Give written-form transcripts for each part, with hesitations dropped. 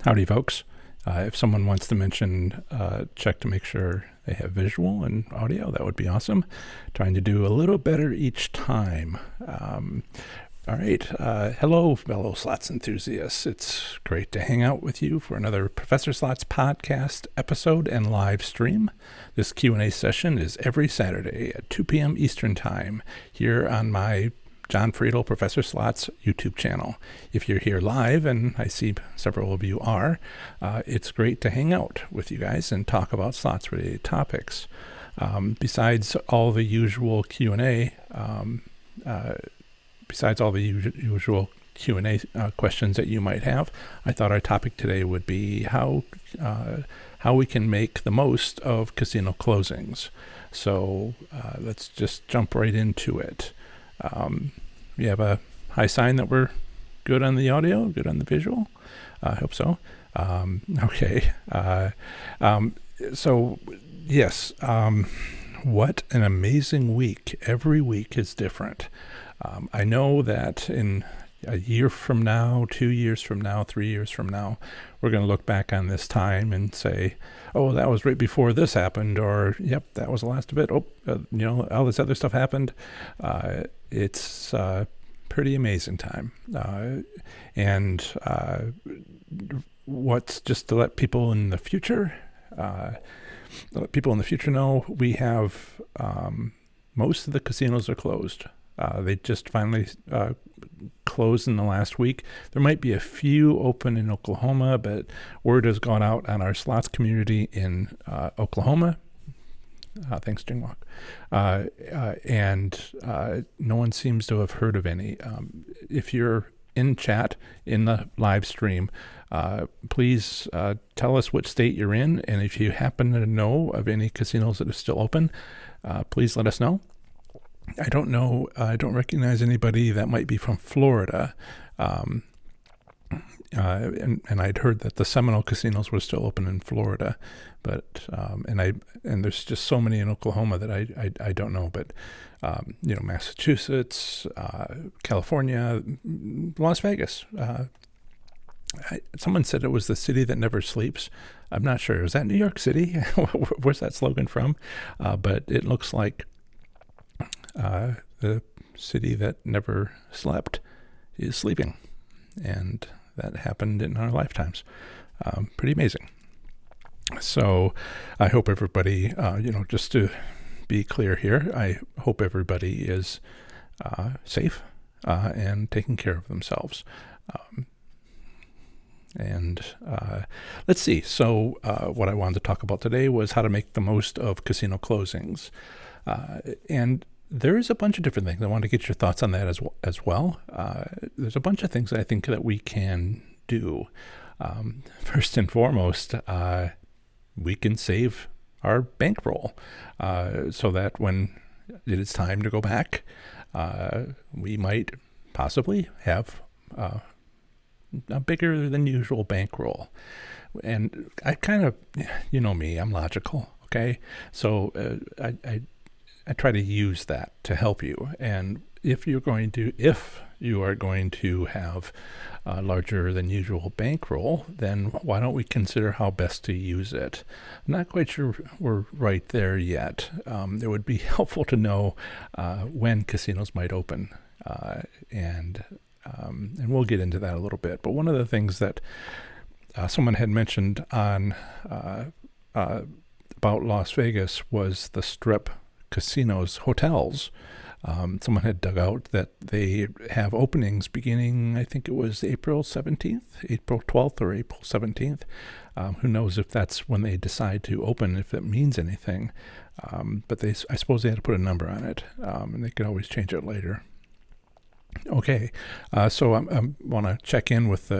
Howdy, folks. If someone wants to mention, check to make sure they have visual and audio, that would be awesome. Trying to do a little better each time. All right. Hello, fellow Slots enthusiasts. It's great to hang out with you for another Professor Slots podcast episode and live stream. This Q&A session is every Saturday at 2 p.m. Eastern Time here on my John Friedel Professor Slots YouTube channel. If you're here live, and I see several of you are, it's great to hang out with you guys and talk about slots related topics. Besides all the usual Q&A, questions that you might have, I thought our topic today would be how we can make the most of casino closings. So let's just jump right into it. We have a high sign that we're good on the audio, good on the visual. I hope so. Okay. So yes, what an amazing week. Every week is different. I know that in a year from now, 2 years from now, 3 years from now, we're going to look back on this time and say, oh, that was right before this happened, or, yep, that was the last of it. Oh, all this other stuff happened. It's a pretty amazing time. And what's just to let people in the future know, we have most of the casinos are closed. They just finally closed in the last week. There might be a few open in Oklahoma, but word has gone out on our slots community in Oklahoma. Thanks, Jingwalk. And no one seems to have heard of any. If you're in chat in the live stream, please tell us which state you're in, and if you happen to know of any casinos that are still open, please let us know. I don't know. I don't recognize anybody that might be from Florida. And I'd heard that the Seminole casinos were still open in Florida, but and there's just so many in Oklahoma that I don't know. But Massachusetts, California, Las Vegas. Someone said it was the city that never sleeps. I'm not sure. Is that New York City? Where's that slogan from? But it looks like the city that never slept is sleeping, and that happened in our lifetimes. Pretty amazing. So I hope everybody, just to be clear here, I hope everybody is safe and taking care of themselves. Let's see. So what I wanted to talk about today was how to make the most of casino closings. And there is a bunch of different things. I want to get your thoughts on that as well. There's a bunch of things that I think that we can do. First and foremost, we can save our bankroll so that when it is time to go back, we might possibly have a bigger than usual bankroll. And I kind of, me, I'm logical, okay? So I try to use that to help you. And if you are going to have a larger than usual bankroll, then why don't we consider how best to use it? I'm not quite sure we're right there yet. It would be helpful to know when casinos might open, and we'll get into that a little bit. But one of the things that someone had mentioned on about Las Vegas was the Strip casinos, hotels. Someone had dug out that they have openings beginning, I think it was April 17th, April 12th or April 17th. Who knows if that's when they decide to open, if that means anything. But I suppose they had to put a number on it, and they could always change it later. Okay, so I want to check in with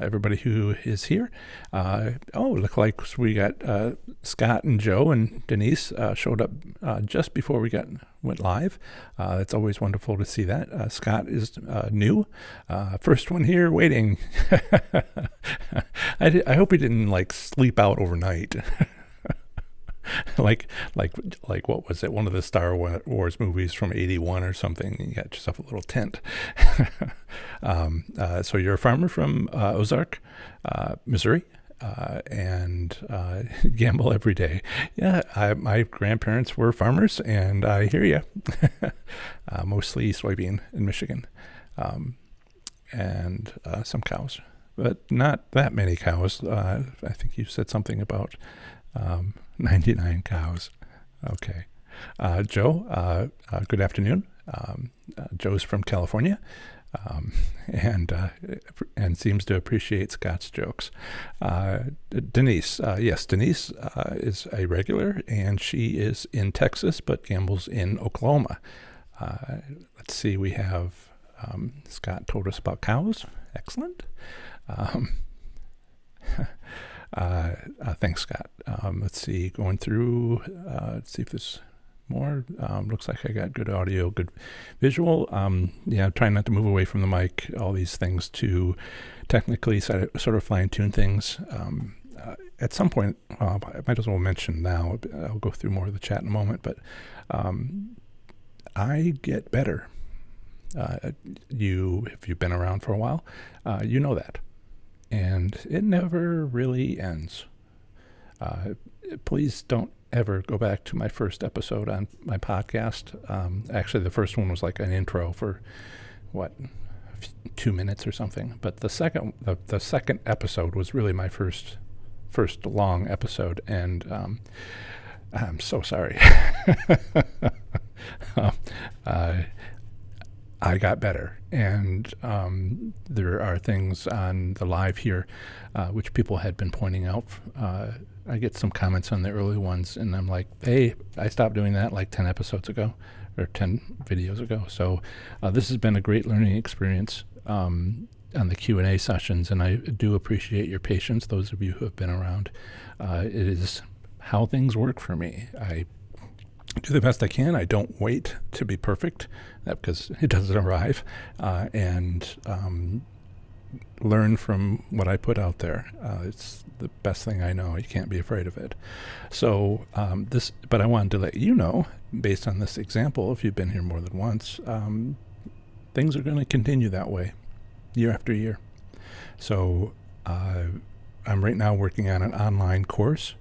everybody who is here. Look like we got Scott and Joe and Denise showed up just before we went live. It's always wonderful to see that. Scott is new, first one here waiting. I hope he didn't sleep out overnight. like like what was it? One of the Star Wars movies from '81 or something. You got yourself a little tent. So you're a farmer from Ozark, Missouri. And gamble every day. Yeah, my grandparents were farmers, and I hear you. Mostly soybean in Michigan, and some cows, but not that many cows. I think you said something about 99 cows. Okay. Joe, good afternoon. Joe's from California. And seems to appreciate Scott's jokes. Denise, yes, Denise is a regular, and she is in Texas, but gambles in Oklahoma. Let's see, we have Scott told us about cows. Excellent. Thanks, Scott. Let's see, going through, let's see if there's more. Looks like I got good audio, good visual. Trying not to move away from the mic, all these things to technically sort of fine tune things. At some point, I might as well mention now, I'll go through more of the chat in a moment, but I get better. If you've been around for a while, you know that. And it never really ends. Please don't ever go back to my first episode on my podcast. Actually, the first one was like an intro for 2 minutes or something. But the second episode was really my first long episode, and I'm so sorry. I got better, and there are things on the live here which people had been pointing out. I get some comments on the early ones, and I'm like, hey, I stopped doing that like 10 episodes ago, or 10 videos ago. So this has been a great learning experience on the Q&A sessions, and I do appreciate your patience, those of you who have been around. It is how things work for me. I do the best I can. I don't wait to be perfect, because it doesn't arrive, and learn from what I put out there. It's the best thing I know. You can't be afraid of it. So but I wanted to let you know, based on this example, if you've been here more than once, things are going to continue that way year after year. So I'm right now working on an online course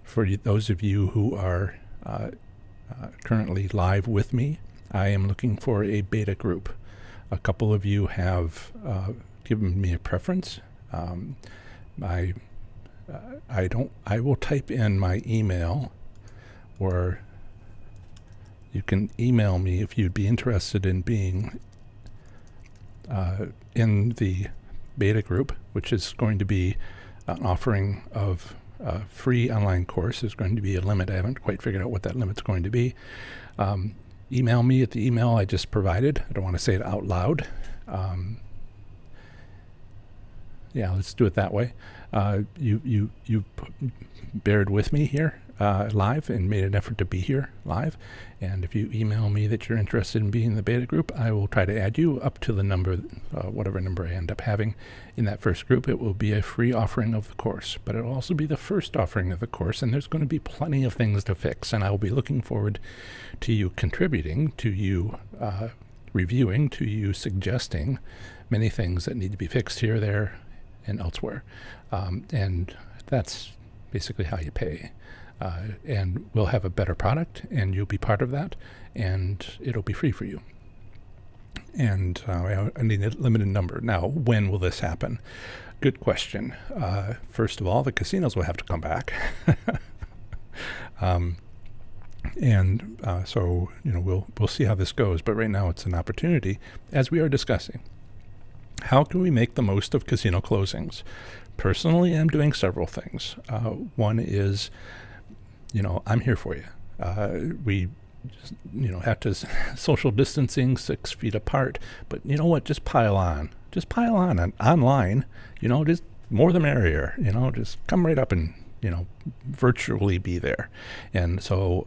for those of you who are currently live with me. I am looking for a beta group. A couple of you have given me a preference. I will type in my email, or you can email me if you'd be interested in being in the beta group, which is going to be an offering of a free online course. There's going to be a limit. I haven't quite figured out what that limit's going to be. Email me at the email I just provided. I don't want to say it out loud. Let's do it that way. You bared with me here live and made an effort to be here live. And if you email me that you're interested in being in the beta group, I will try to add you up to the number, whatever number I end up having in that first group. It will be a free offering of the course, but it'll also be the first offering of the course, and there's going to be plenty of things to fix, and I will be looking forward to you contributing, to you reviewing, to you suggesting many things that need to be fixed here, there, and elsewhere. And that's basically how you pay. And we'll have a better product, and you'll be part of that, and it'll be free for you. And I need a limited number. Now, when will this happen? Good question. First of all, the casinos will have to come back. So we'll see how this goes. But right now, it's an opportunity, as we are discussing. How can we make the most of casino closings? Personally, I'm doing several things. One is, I'm here for you. We just, have to social distancing 6 feet apart, but you know what? Just pile on online. Just more the merrier. Just come right up and virtually be there. And so,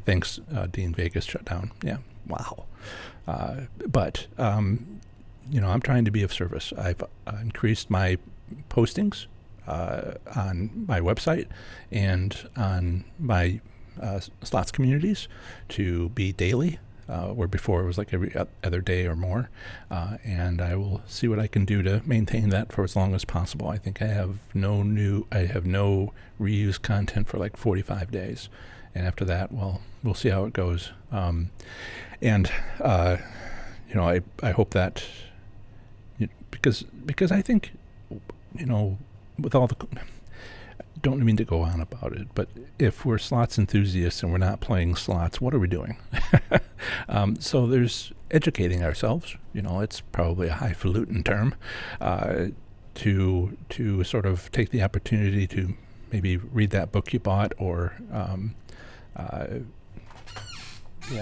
thanks, Dean Vegas shut down. Yeah, wow. But I'm trying to be of service. I've increased my postings on my website and on my slots communities to be daily, where before it was like every other day or more. And I will see what I can do to maintain that for as long as possible. I think I have no reused content for like 45 days. And after that, well, we'll see how it goes. And I hope that, because I think, with all the, don't mean to go on about it, but if we're slots enthusiasts and we're not playing slots, what are we doing? So there's educating ourselves. It's probably a highfalutin term, to sort of take the opportunity to maybe read that book you bought, or I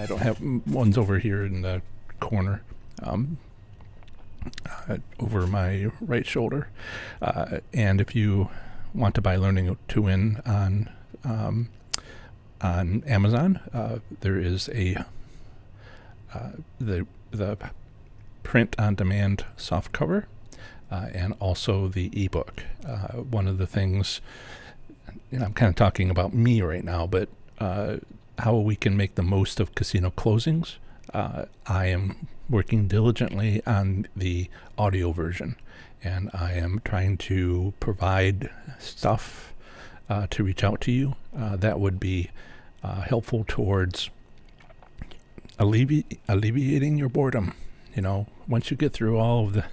don't have ones over here in the corner, over my right shoulder. And if you want to buy Learning to Win on Amazon, there is the print on demand soft cover, and also the ebook. One of the things, I'm kind of talking about me right now, but how we can make the most of casino closings. I am working diligently on the audio version, and I am trying to provide stuff to reach out to you that would be helpful towards alleviating your boredom. Once you get through all of the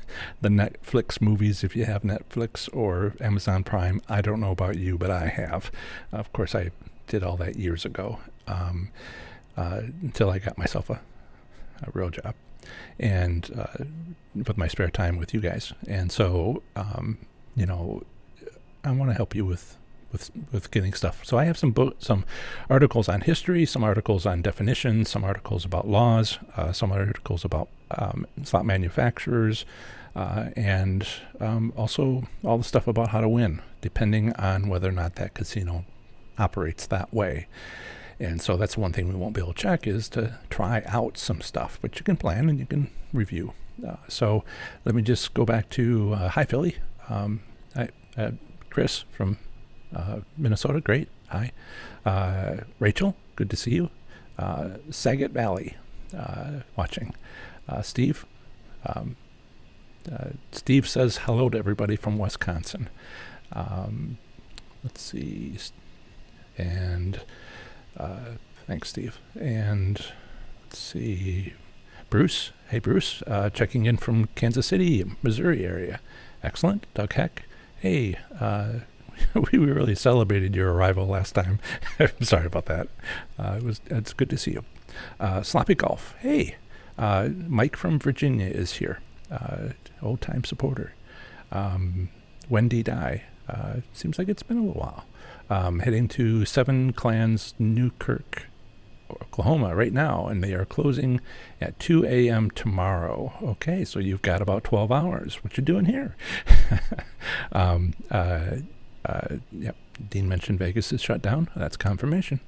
Netflix movies, if you have Netflix or Amazon Prime, I don't know about you, but I have. Of course, I did all that years ago, until I got myself a real job, and with my spare time with you guys. And so, I want to help you with getting stuff. So I have some articles on history, some articles on definitions, some articles about laws, some articles about slot manufacturers, and also all the stuff about how to win, depending on whether or not that casino operates that way. And so that's one thing we won't be able to check, is to try out some stuff, but you can plan and you can review. So let me just go back to hi, Philly. Chris from Minnesota, great. Hi. Rachel, good to see you. Saget Valley, watching. Steve. Steve says hello to everybody from Wisconsin. Let's see. And thanks, Steve. And let's see. Bruce. Hey, Bruce. Checking in from Kansas City, Missouri area. Excellent. Doug Heck. Hey, we really celebrated your arrival last time. I'm sorry about that. It's good to see you. Sloppy Golf. Hey, Mike from Virginia is here. Old time supporter. Wendy Dye. Seems like it's been a little while. Heading to Seven Clans Newkirk, Oklahoma right now, and they are closing at 2 a.m. tomorrow. Okay, so you've got about 12 hours. What you doing here? Yep. Dean mentioned Vegas is shut down. That's confirmation.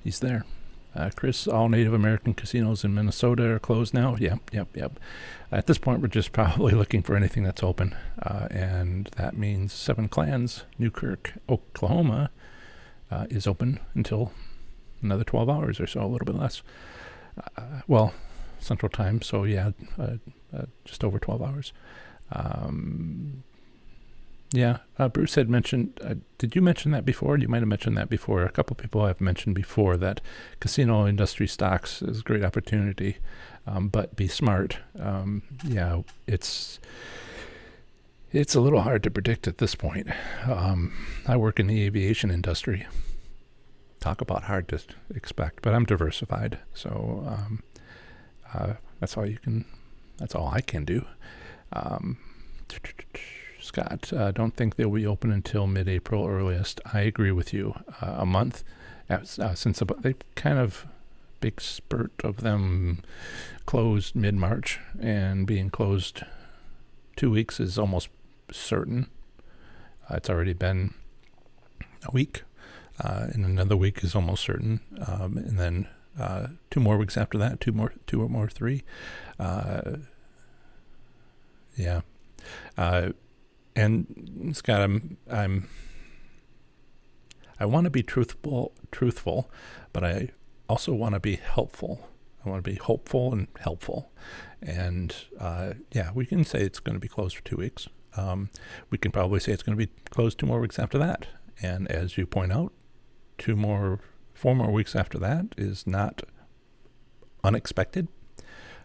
He's there. Chris, all Native American casinos in Minnesota are closed now. Yep. At this point, we're just probably looking for anything that's open. And that means Seven Clans, Newkirk, Oklahoma, is open until another 12 hours or so, a little bit less. Central Time, so yeah, just over 12 hours. Bruce had mentioned, did you mention that before? You might have mentioned that before. A couple people have mentioned before that casino industry stocks is a great opportunity, but be smart. It's a little hard to predict at this point. I work in the aviation industry. Talk about hard to expect, but I'm diversified, so that's all I can do. Scott, don't think they'll be open until mid-April earliest. I agree with you. A month, since they kind of big spurt of them closed mid-March, and being closed 2 weeks is almost certain. It's already been a week, and another week is almost certain, and then 2 more weeks after that, 3. And Scott, I want to be truthful, but I also want to be helpful. I want to be hopeful and helpful. And we can say it's going to be closed for 2 weeks. We can probably say it's going to be closed 2 more weeks after that. And as you point out, 4 more weeks after that is not unexpected.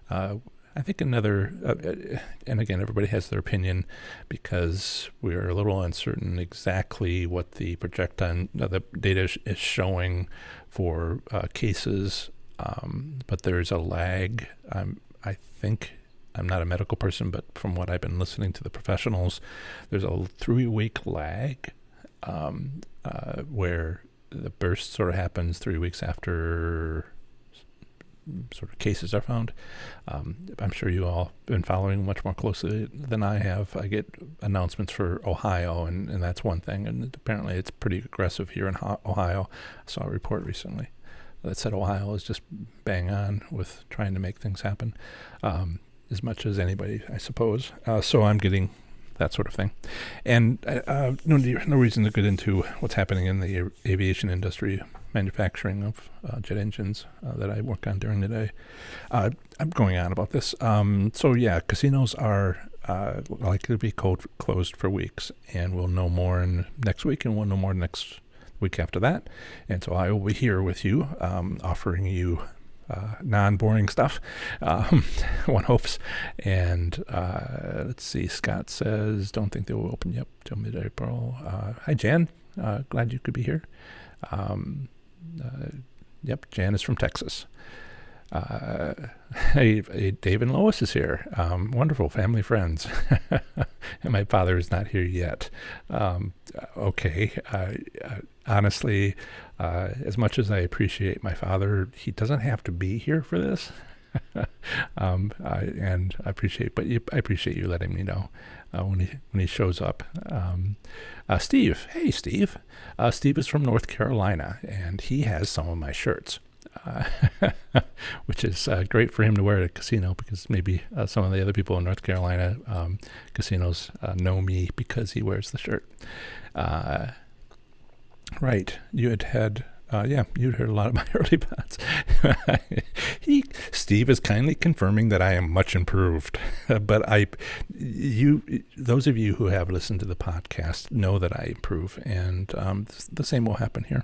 I think another, and again, everybody has their opinion because we're a little uncertain exactly what the the data is showing for cases, but there's a lag. I think, I'm not a medical person, but from what I've been listening to the professionals, there's a 3-week lag where the burst sort of happens 3 weeks after sort of cases are found. I'm sure you all have been following much more closely than I have. I get announcements for Ohio, and that's one thing, and apparently it's pretty aggressive here in Ohio. I saw a report recently that said Ohio is just bang on with trying to make things happen, as much as anybody, I suppose. So I'm getting that sort of thing. And no reason to get into what's happening in the aviation industry, manufacturing of jet engines that I work on during the day. I'm going on about this. Casinos are likely to be closed for weeks, and we'll know more next week, and we'll know more next week after that. And so I will be here with you, offering you non-boring stuff, one hopes. And let's see, Scott says, don't think they will open yet till mid-April. Hi, Jan. Glad you could be here. Jan is from Texas. Hey, Dave and Lois is here. Wonderful family friends. And my father is not here yet. Okay. Honestly, as much as I appreciate my father, he doesn't have to be here for this. And I appreciate you letting me know when he shows up. Steve, hey Steve. Steve is from North Carolina, and he has some of my shirts, which is great for him to wear at a casino, because maybe some of the other people in North Carolina casinos know me because he wears the shirt. Right, you'd heard a lot of my early pods. Steve is kindly confirming that I am much improved. But those of you who have listened to the podcast know that I improve, and the same will happen here.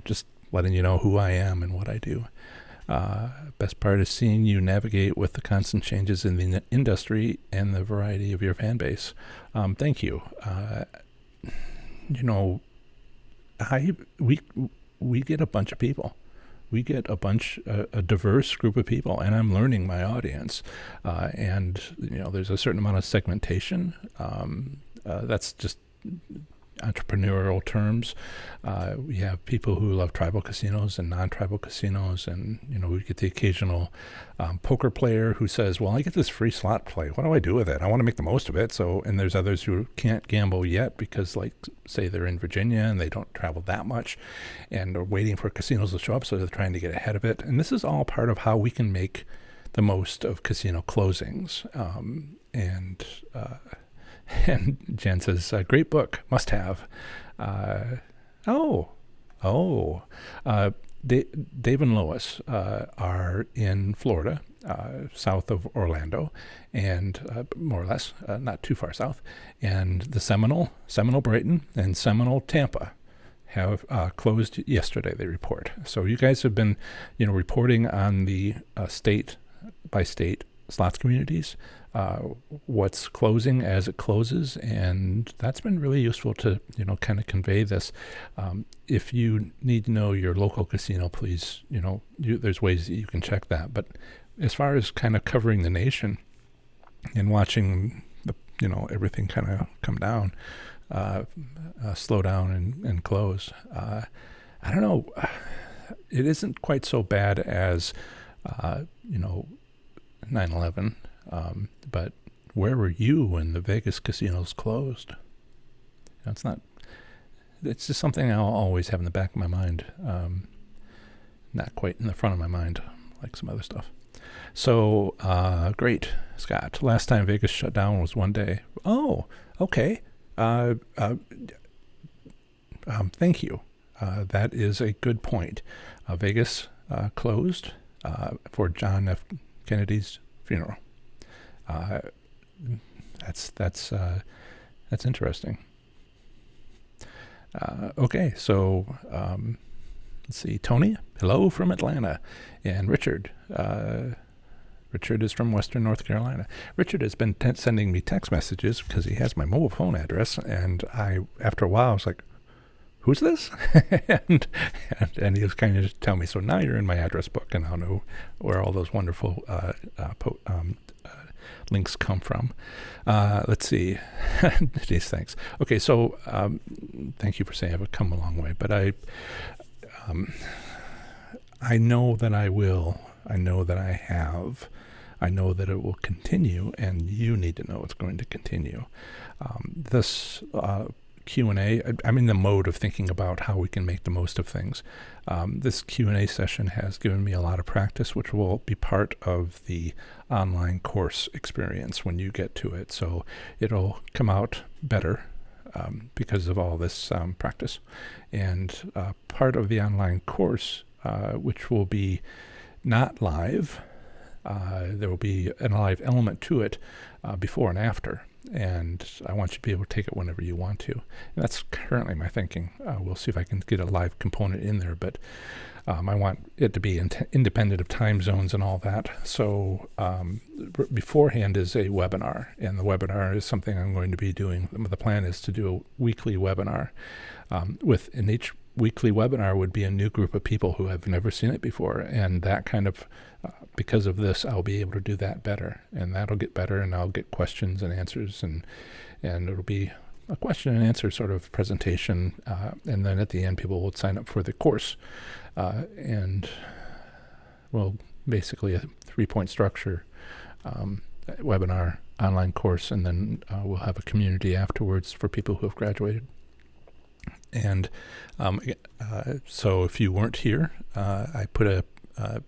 Just letting you know who I am and what I do. Best part is seeing you navigate with the constant changes in the industry and the variety of your fan base. Thank you. We get a bunch of people. We get a diverse group of people, and I'm learning my audience. And there's a certain amount of segmentation. That's just entrepreneurial terms. We have people who love tribal casinos and non-tribal casinos, and we get the occasional poker player who says, well, I get this free slot play, what do I do with it? I want to make the most of it. And there's others who can't gamble yet because, like, say they're in Virginia and they don't travel that much and are waiting for casinos to show up, so they're trying to get ahead of it. And this is all part of how we can make the most of casino closings. And Jen says, great book, must have. Dave and Lois are in Florida, south of Orlando, and more or less, not too far south. And the Seminole Brighton, and Seminole Tampa have closed yesterday, they report. So you guys have been, reporting on the state by state slots communities, what's closing as it closes, and that's been really useful to kind of convey this. If you need to know your local casino, please, there's ways that you can check that. But as far as kind of covering the nation and watching the everything kind of come down, slow down and close, I don't know, it isn't quite so bad as 9/11. But where were you when the Vegas casinos closed? It's just something I'll always have in the back of my mind. Not quite in the front of my mind, like some other stuff. So, great, Scott. Last time Vegas shut down was one day. Oh, okay. Uh, uh, Thank you. That is a good point. Vegas closed for John F. Kennedy's funeral. Uh, that's interesting. Okay, so let's see. Tony, hello from Atlanta, and Richard. Richard is from Western North Carolina. Richard has been sending me text messages because he has my mobile phone address, and after a while, I was like, "Who's this?" and he was kind of just telling me. So now you're in my address book, and I'll know where all those wonderful links come from. Let's see. Geez, thanks. Okay, so thank you for saying I've come a long way, but I know that I will. I know that I have. I know that it will continue, and you need to know it's going to continue. This Q&A, I'm in the mode of thinking about how we can make the most of things. This Q&A session has given me a lot of practice, which will be part of the online course experience when you get to it. So it'll come out better because of all this practice. And part of the online course, which will be not live, there will be a live element to it before and after. And I want you to be able to take it whenever you want to. And that's currently my thinking. We'll see if I can get a live component in there, but I want it to be independent of time zones and all that. So beforehand is a webinar, and the webinar is something I'm going to be doing. The plan is to do a weekly webinar. In each weekly webinar would be a new group of people who have never seen it before, and that kind of because of this, I'll be able to do that better, and that'll get better, and I'll get questions and answers, and it'll be a question and answer sort of presentation, and then at the end, people will sign up for the course, and well, basically a 3-point structure, webinar, online course, and then we'll have a community afterwards for people who have graduated. And so if you weren't here, I put a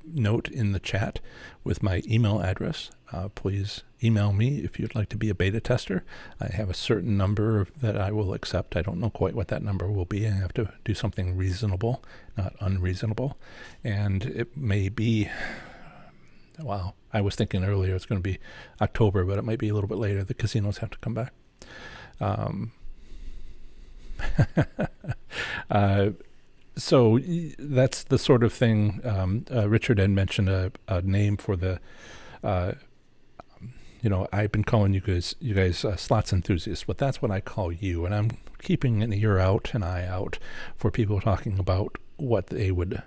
note in the chat with my email address. Please email me if you'd like to be a beta tester. I have a certain number that I will accept. I don't know quite what that number will be. I have to do something reasonable, not unreasonable. And it may be, well, I was thinking earlier it's going to be October, but it might be a little bit later. The casinos have to come back. So that's the sort of thing. Richard had mentioned a name for the, I've been calling you guys slots enthusiasts, but that's what I call you. And I'm keeping an ear out, an eye out for people talking about what they would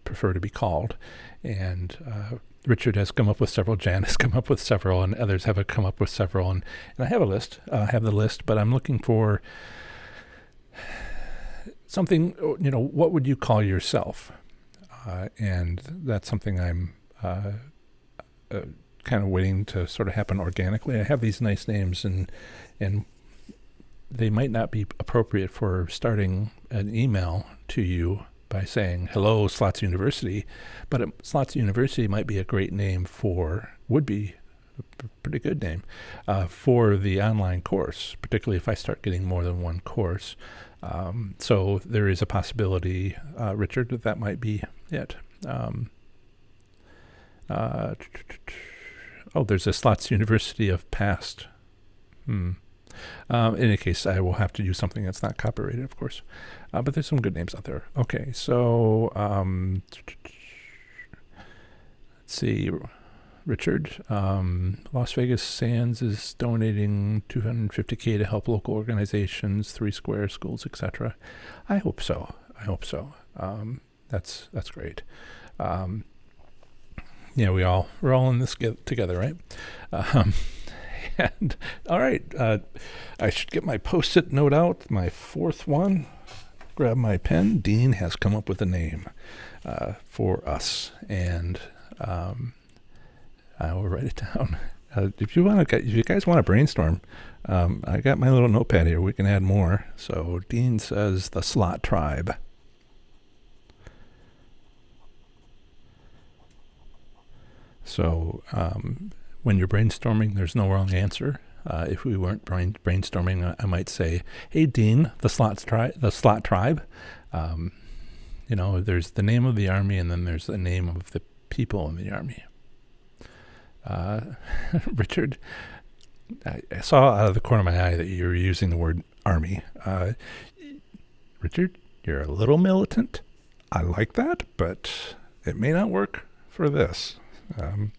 prefer to be called. And Richard has come up with several, Jan has come up with several, and others have come up with several. And I have a list, but I'm looking for something, what would you call yourself? And that's something I'm kind of waiting to sort of happen organically. I have these nice names, and they might not be appropriate for starting an email to you by saying, hello, Slots University, but Slots University might be a great name would be a pretty good name for the online course, particularly if I start getting more than one course. So there is a possibility, Richard, that might be it. There's a Slots University of Past. In any case, I will have to use something that's not copyrighted, of course. But there's some good names out there. Okay, so let's see. Richard, Las Vegas Sands is donating $250K to help local organizations, 3 Square schools, etc. I hope so. That's great. We're all in this together, right? And all right, I should get my Post-it note out. My 4th one. Grab my pen. Dean has come up with a name for us, and I will write it down. If you guys want to brainstorm, I got my little notepad here. We can add more. So Dean says the Slot Tribe. So when you're brainstorming, there's no wrong answer. If we weren't brainstorming, I might say, "Hey, Dean, the slot tribe." There's the name of the army, and then there's the name of the people in the army. Richard, I saw out of the corner of my eye that you were using the word army. Richard, you're a little militant. I like that, but it may not work for this. All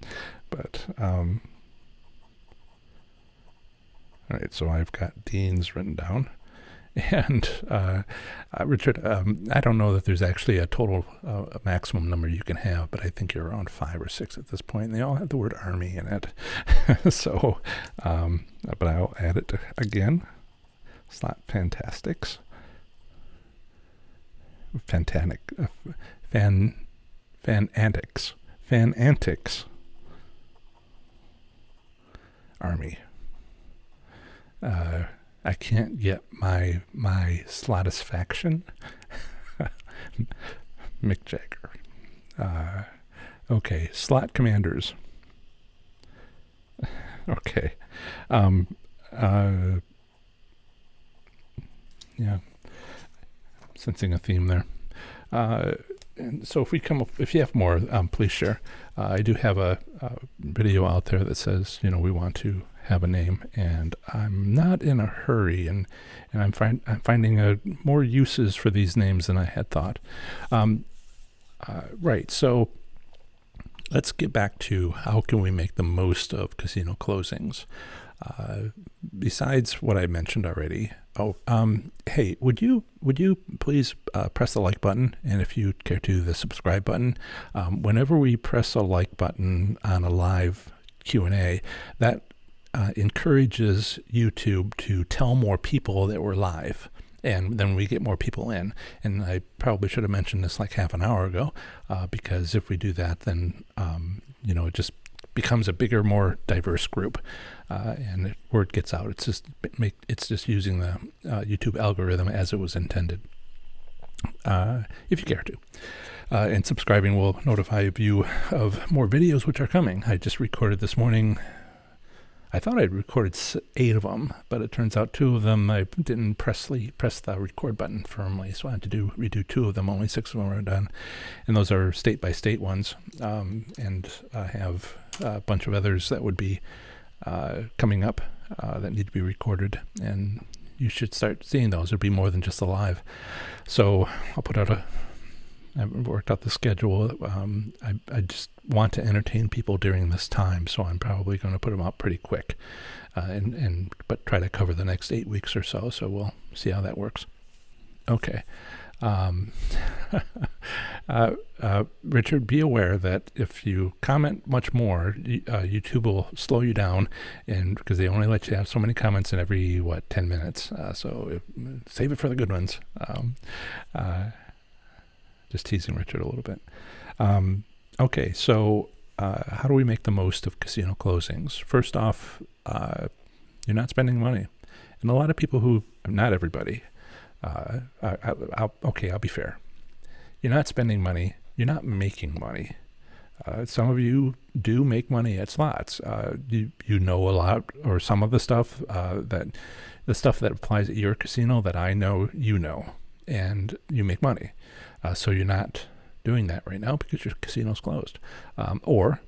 right, so I've got Dean's written down. And Richard, I don't know that there's actually a total maximum number you can have, but I think you're around 5 or 6 at this point. And they all have the word army in it. So, but I'll add it again. Slot Fantastics. Fanantics. Army. I can't get my Slotisfaction. Mick Jagger. Okay, Slot Commanders. Okay. Yeah. Sensing a theme there. And so if you have more, please share. I do have a video out there that says, we want to have a name, and I'm not in a hurry, and I'm finding more uses for these names than I had thought. Right, so let's get back to how can we make the most of casino closings. Besides what I mentioned already. Hey, would you please press the like button, and if you care to, the subscribe button. Whenever we press a like button on a live Q&A, that encourages YouTube to tell more people that we're live, and then we get more people in. And I probably should have mentioned this like half an hour ago, because if we do that, then it just becomes a bigger, more diverse group, and word gets out. It's just using the YouTube algorithm as it was intended. If you care to. And subscribing will notify you of more videos which are coming. I just recorded this morning. I thought I'd recorded 8 of them, but it turns out 2 of them I didn't press the record button firmly, so I had to redo 2 of them. Only 6 of them are done, and those are state-by-state ones. And I have a bunch of others that would be coming up that need to be recorded, and you should start seeing those. There'll be more than just a live. So I'll put out I haven't worked out the schedule. I just want to entertain people during this time, so I'm probably going to put them out pretty quick, but try to cover the next 8 weeks or so. So we'll see how that works. Okay. Richard, be aware that if you comment much more, YouTube will slow you down, and because they only let you have so many comments in every 10 minutes. So save it for the good ones. Just teasing Richard a little bit. Okay, so how do we make the most of casino closings? First off, you're not spending money. And a lot of people not everybody, I'll be fair. You're not spending money. You're not making money. Some of you do make money at slots. You know a lot, or some of the stuff the stuff that applies at your casino that I know, and you make money. So you're not doing that right now because your casino's closed. Or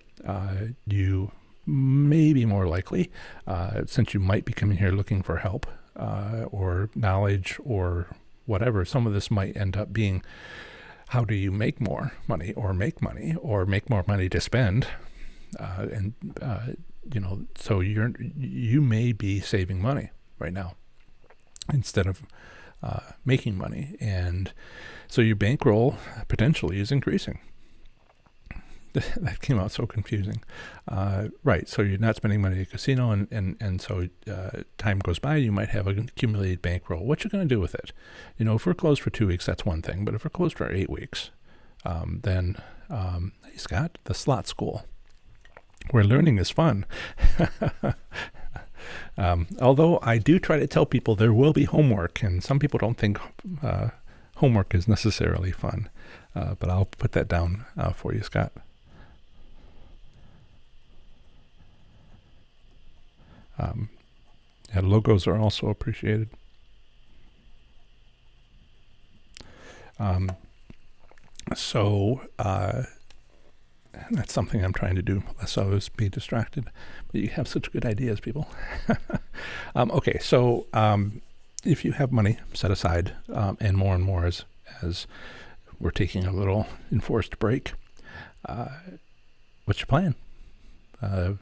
you may be more likely, since you might be coming here looking for help or knowledge or whatever, some of this might end up being, how do you make more money or make more money to spend? So you may be saving money right now instead of making money, and so your bankroll potentially is increasing. That came out so confusing. Right, so you're not spending money at a casino, and so time goes by, you might have an accumulated bankroll. What you going to do with it? If we're closed for 2 weeks, that's one thing, but if we're closed for 8 weeks, then, hey Scott, the slot school, where learning is fun. Although I do try to tell people there will be homework, and some people don't think homework is necessarily fun, but I'll put that down for you, Scott. Yeah, logos are also appreciated. So that's something I'm trying to do, less always be distracted. But you have such good ideas, people. Okay, so if you have money set aside, and more as we're taking a little enforced break, what's your plan? Go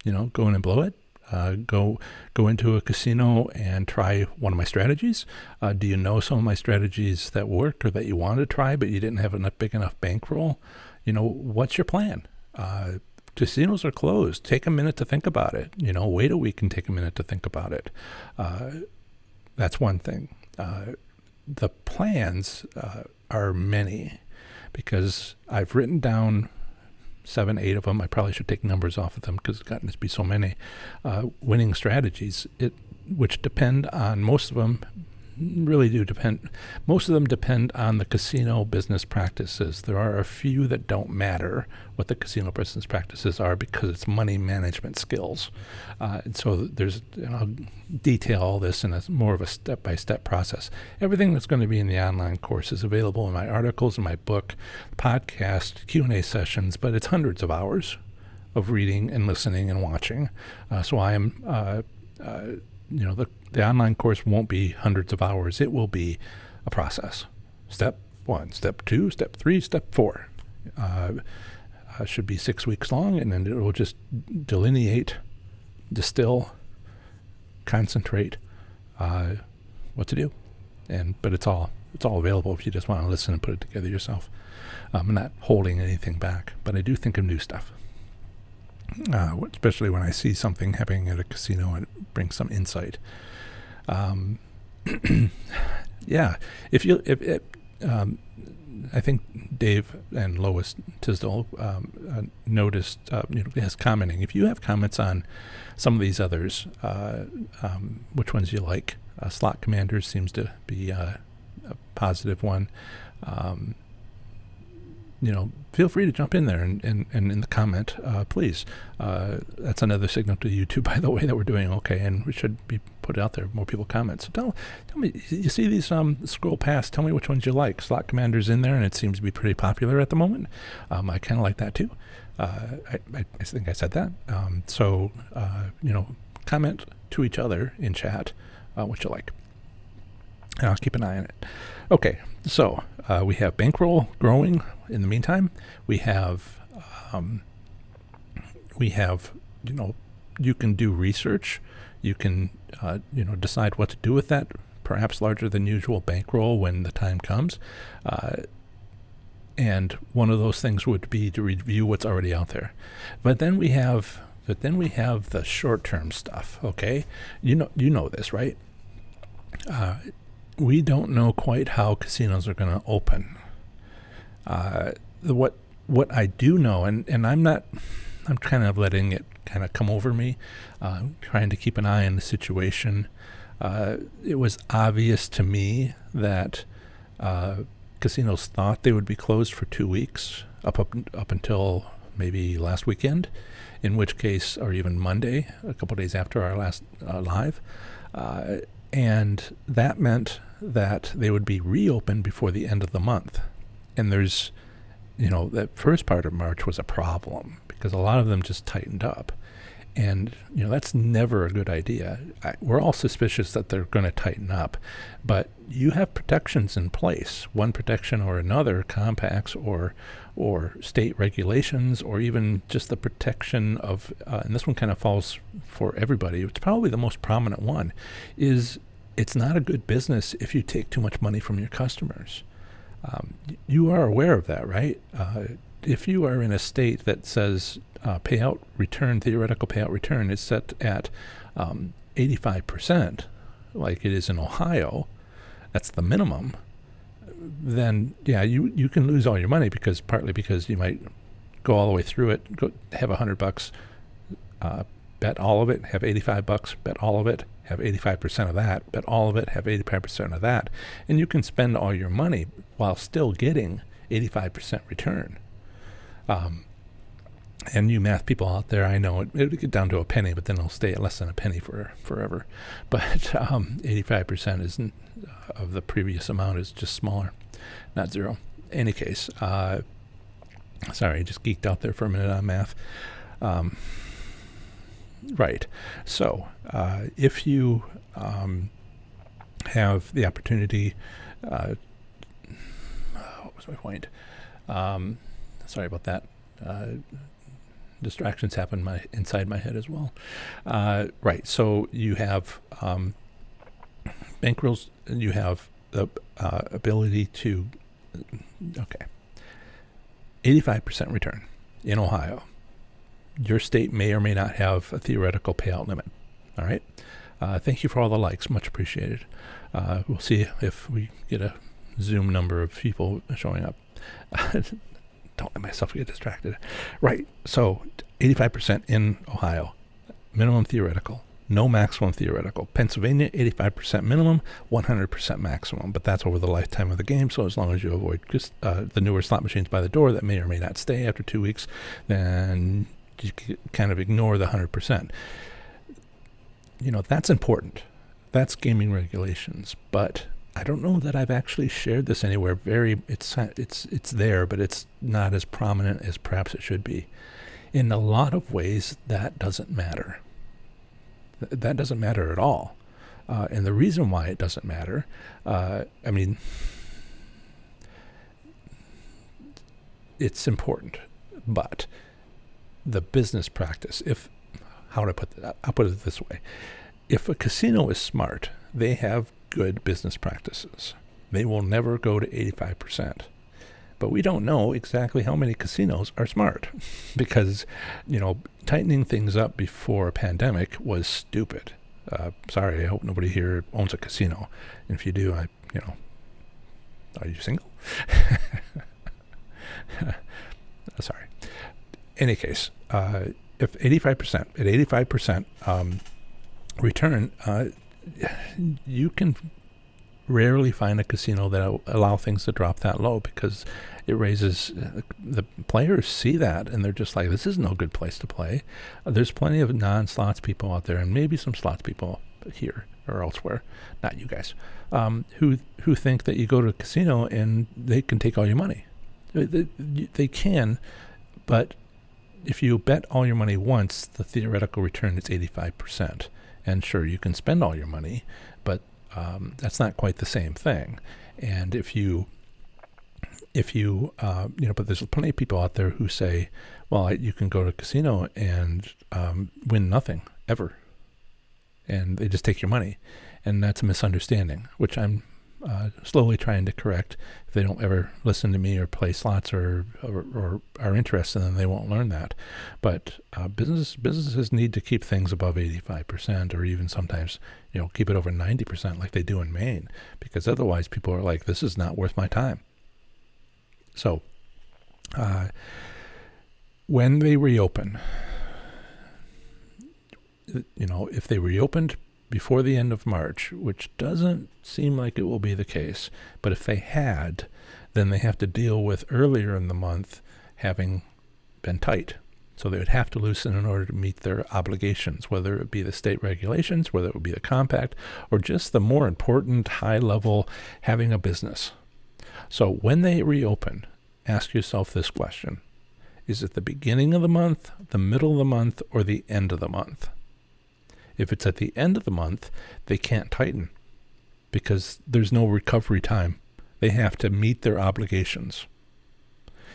in and blow it. Go into a casino and try one of my strategies. Do you know some of my strategies that work or that you want to try, but you didn't have a big enough bankroll? What's your plan? Casinos are closed. Take a minute to think about it. Wait a week and take a minute to think about it. That's one thing. The plans are many, because I've written down 7, 8 of them. I probably should take numbers off of them because it's gotten to be so many winning strategies, which depend on, most of them depend on the casino business practices. There are a few that don't matter what the casino business practices are, because it's money management skills. And so I'll detail all this in more of a step-by-step process. Everything that's going to be in the online course is available in my articles, in my book, podcast, Q&A sessions, but it's hundreds of hours of reading and listening and watching. So I am... the online course won't be hundreds of hours. It will be a process. Step 1, step 2, step 3, step 4. Should be 6 weeks long, and then it will just delineate, distill, concentrate what to do. But it's all available if you just want to listen and put it together yourself. I'm not holding anything back, but I do think of new stuff. Especially when I see something happening at a casino and it brings some insight. Yeah, I think Dave and Lois Tisdall noticed, has commenting. If you have comments on some of these others, which ones you like, Slot Commanders seems to be a positive one. Feel free to jump in there and in the comment, please. That's another signal to YouTube, by the way, that we're doing okay, and we should be put out there. More people comment. So tell me, you see these scroll past. Tell me which ones you like. Slot Commander's in there, and it seems to be pretty popular at the moment. I kind of like that too. I think I said that. Comment to each other in chat what you like, and I'll keep an eye on it. Okay, so we have bankroll growing. In the meantime, we have you can do research. You can decide what to do with that perhaps larger than usual bankroll when the time comes. And one of those things would be to review what's already out there. But then we have the short-term stuff. Okay, you know this, right? We don't know quite how casinos are going to open. What I do know, and I'm kind of letting it kind of come over me, trying to keep an eye on the situation. It was obvious to me that casinos thought they would be closed for 2 weeks, up until maybe last weekend, in which case, or even Monday, a couple days after our last live. And that meant that they would be reopened before the end of the month. And there's, that first part of March was a problem because a lot of them just tightened up. And, that's never a good idea. We're all suspicious that they're going to tighten up. But you have protections in place, one protection or another, compacts or state regulations, or even just the protection of, and this one kind of falls for everybody. It's probably the most prominent one, is it's not a good business if you take too much money from your customers. You are aware of that, right? If you are in a state that says theoretical payout return is set at 85%, like it is in Ohio, that's the minimum, then yeah, you can lose all your money partly because you might go all the way through it, have $100, bet all of it, have $85, bet all of it, have 85% of that, bet all of it, have 85% of that, and you can spend all your money while still getting 85% return. And you math people out there, I know it would get down to a penny, but then it'll stay at less than a penny for forever. But 85% isn't of the previous amount is just smaller, not zero. Any case, sorry, just geeked out there for a minute on math. Right. So if you have the opportunity, what was my point? Sorry about that. Distractions happen inside my head as well. Right. So you have bankrolls. You have the ability to 85% return in Ohio. Your state may or may not have a theoretical payout limit. All right. Thank you for all the likes. Much appreciated. We'll see if we get a Zoom number of people showing up. Don't let myself get distracted. Right. So 85% in Ohio, minimum theoretical, no maximum theoretical. Pennsylvania, 85% minimum, 100% maximum. But that's over the lifetime of the game. So as long as you avoid the newer slot machines by the door that may or may not stay after 2 weeks, then you can kind of ignore the 100%. That's important. That's gaming regulations. But I don't know that I've actually shared this anywhere. It's there, but it's not as prominent as perhaps it should be. In a lot of ways, that doesn't matter. That doesn't matter at all. And the reason why it doesn't matter, it's important, but the business practice, how would I put that? I'll put it this way. If a casino is smart, they have good business practices. They will never go to 85%. But we don't know exactly how many casinos are smart because, tightening things up before a pandemic was stupid. Sorry, I hope nobody here owns a casino. And if you do, are you single? Sorry. Any case, if 85% return, you can rarely find a casino that allow things to drop that low because it raises the players see that and they're just like, this is no good place to play. There's plenty of non-slots people out there and maybe some slots people here or elsewhere, not you guys, who think that you go to a casino and they can take all your money. They can, but if you bet all your money once, the theoretical return is 85%. And sure, you can spend all your money, but that's not quite the same thing. And but there's plenty of people out there who say, well, you can go to a casino and win nothing ever. And they just take your money. And that's a misunderstanding, which I'm slowly trying to correct. If they don't ever listen to me or play slots or are interested, then they won't learn that. But businesses need to keep things above 85% or even sometimes, keep it over 90% like they do in Maine, because otherwise people are like, this is not worth my time. So when they reopen, if they reopened before the end of March, which doesn't seem like it will be the case, but if they had, then they have to deal with earlier in the month having been tight. So they would have to loosen in order to meet their obligations, whether it be the state regulations, whether it would be the compact, or just the more important high level having a business. So when they reopen, ask yourself this question. Is it the beginning of the month, the middle of the month, or the end of the month? If it's at the end of the month, they can't tighten because there's no recovery time. They have to meet their obligations.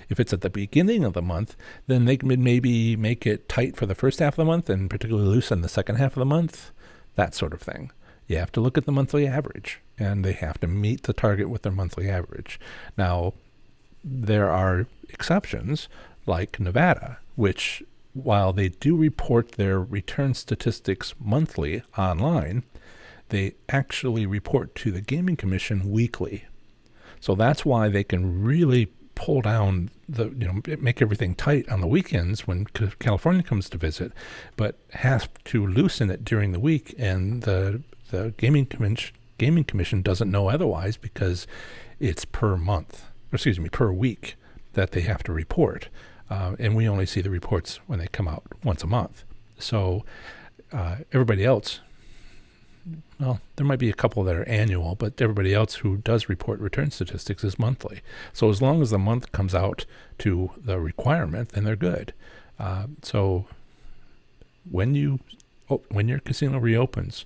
If it's at the beginning of the month, then they can maybe make it tight for the first half of the month and particularly loose in the second half of the month, that sort of thing. You have to look at the monthly average, and they have to meet the target with their monthly average. Now, there are exceptions like Nevada, which, while they do report their return statistics monthly online, they actually report to the Gaming Commission weekly. So that's why they can really pull down make everything tight on the weekends when California comes to visit, but has to loosen it during the week, and the Gaming Commission doesn't know otherwise because it's per week that they have to report. and we only see the reports when they come out once a month. So everybody else, well, there might be a couple that are annual, but everybody else who does report return statistics is monthly. So as long as the month comes out to the requirement, then they're good. So when your casino reopens,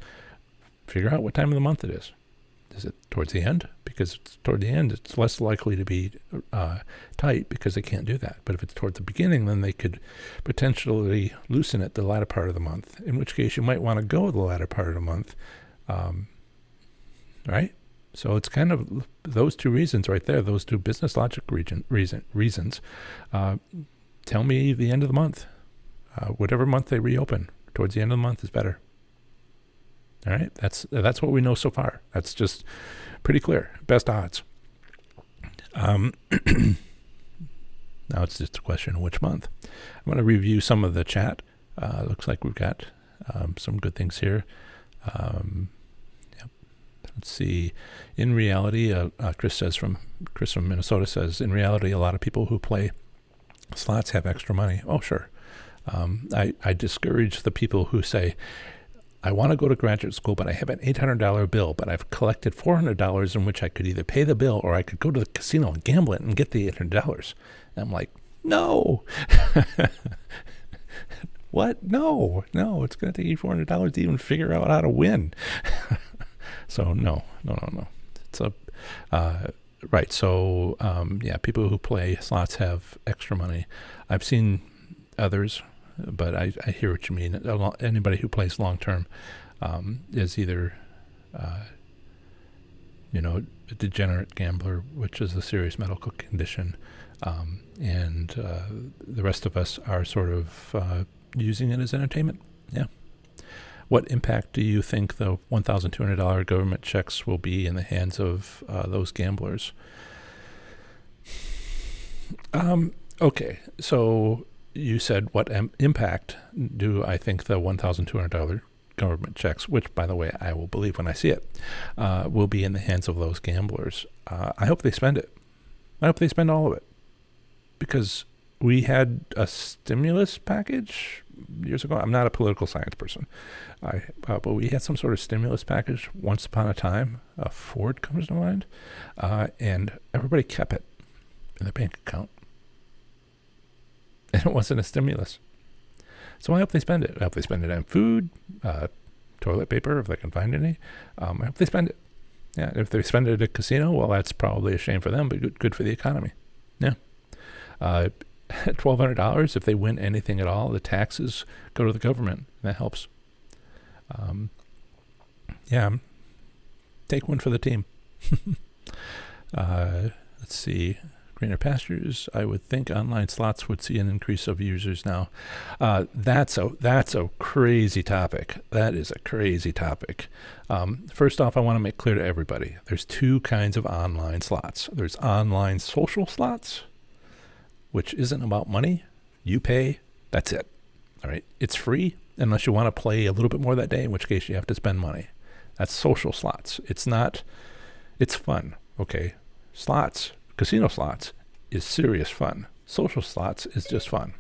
figure out what time of the month it is. Is it towards the end? Because it's toward the end, it's less likely to be tight because they can't do that. But if it's toward the beginning, then they could potentially loosen it the latter part of the month, in which case you might want to go the latter part of the month. Right? So it's kind of those two reasons right there, those two business logic reasons. Tell me the end of the month. Whatever month they reopen, towards the end of the month is better. All right, that's what we know so far. That's just pretty clear. Best odds. Now it's just a question of which month. I'm going to review some of the chat. Looks like we've got some good things here. Yep. Let's see. In reality, Chris from Minnesota says, in reality, a lot of people who play slots have extra money. Oh, sure. I discourage the people who say, I want to go to graduate school, but I have an $800 bill, but I've collected $400 in which I could either pay the bill or I could go to the casino and gamble it and get the $800. And I'm like, no. What? No, it's going to take you $400 to even figure out how to win. So no. It's right. So, people who play slots have extra money. I've seen others, but I hear what you mean. Anybody who plays long term is either, a degenerate gambler, which is a serious medical condition, and the rest of us are sort of using it as entertainment. Yeah. What impact do you think the $1,200 government checks will be in the hands of those gamblers? Okay, so you said what impact do I think the $1,200 government checks, which, by the way, I will believe when I see it, will be in the hands of those gamblers. I hope they spend it. I hope they spend all of it. Because we had a stimulus package years ago. I'm not a political science person, but we had some sort of stimulus package once upon a time. Ford comes to mind, and everybody kept it in their bank account. And it wasn't a stimulus. So I hope they spend it. I hope they spend it on food, toilet paper, if they can find any. I hope they spend it. Yeah, if they spend it at a casino, well, that's probably a shame for them, but good for the economy. Yeah. $1,200, if they win anything at all, the taxes go to the government. That helps. Take one for the team. Let's see. Greener pastures. I would think online slots would see an increase of users now. That's a crazy topic. That is a crazy topic. First off, I want to make clear to everybody, there's two kinds of online slots. There's online social slots, which isn't about money. You pay, that's it. All right. It's free unless you want to play a little bit more that day, in which case you have to spend money. That's social slots. It's fun. Okay. Slots, casino slots is serious fun. Social slots is just fun.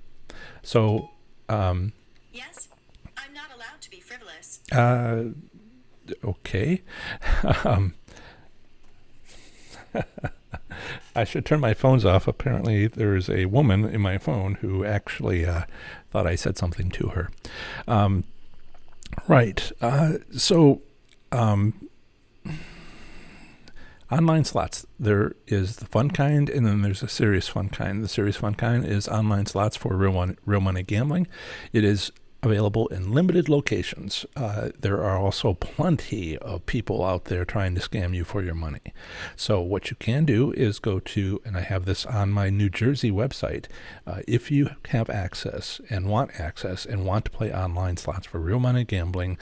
So, yes, I'm not allowed to be frivolous. Okay. I should turn my phones off. Apparently, there's a woman in my phone who actually thought I said something to her. Right. Online slots. There is the fun kind, and then there's a serious fun kind. The serious fun kind is online slots for real money gambling. It is available in limited locations. There are also plenty of people out there trying to scam you for your money. So what you can do is go to, and I have this on my New Jersey website, if you have access and want to play online slots for real money gambling,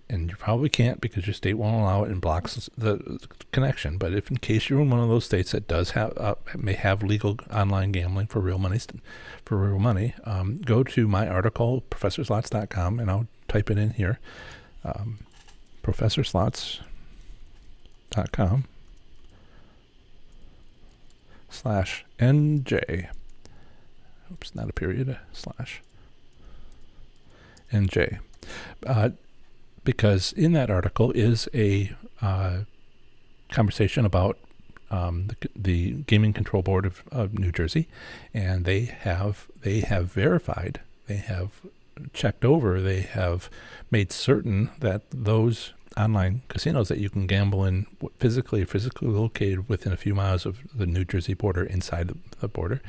and you probably can't because your state won't allow it and blocks the connection. But if in case you're in one of those states that does have may have legal online gambling for real money, go to my article, professorslots.com, and I'll type it in here, professorslots.com/NJ. Oops, not a period, a slash. And J. Because in that article is a conversation about the Gaming Control Board of New Jersey, and they have verified, they have checked over, they have made certain that those online casinos that you can gamble in physically located within a few miles of the New Jersey border, inside the border,